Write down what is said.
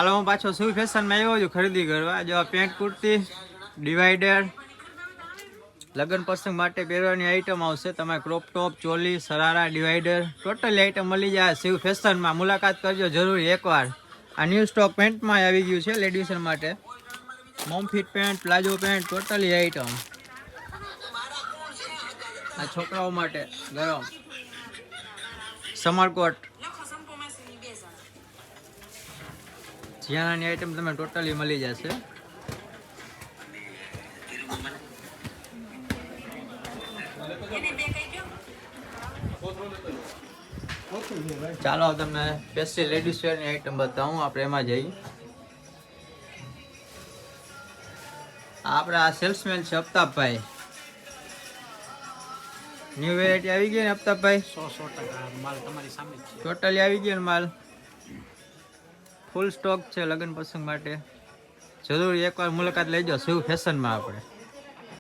હાલો હું પાછો શિવ ફેશનમાં આવ્યો છું ખરીદી કરવા. જો પેન્ટ કુર્તી ડિવાઈડર લગ્ન પ્રસંગ માટે પહેરવાની આઈટમ આવશે. તમારે crop top choli sharara divider totally item મળી જાય શિવ ફેશનમાં. મુલાકાત કરજો જરૂરી એકવાર. આ ન્યૂ સ્ટોક પેન્ટમાં આવી ગયું છે લેડીઝ માટે. Mom fit pant palazzo pant totally item. આ છોકરાઓ માટે ગરમ સમરકોટ જીયાનાની આઈટમ તમે ટોટલી મળી જશે. ચાલો તમને સ્પેશિયલ લેડીઝ વેરની આઈટમ બતાવું. આપણે એમાં જઈએ. આપણે આ સેલ્સમેન છે અફતાબભાઈ. ન્યુ વેરાયટી આવી ગઈ ને અફતાબભાઈ? 100% માલ તમારી સામે જ છે. ટોટલી આવી ગયો ને માલ. ફૂલ સ્ટોક છે લગ્ન પ્રસંગ માટે. જરૂર એકવાર મુલાકાત લેજો શિવ ફેશનમાં આપણે.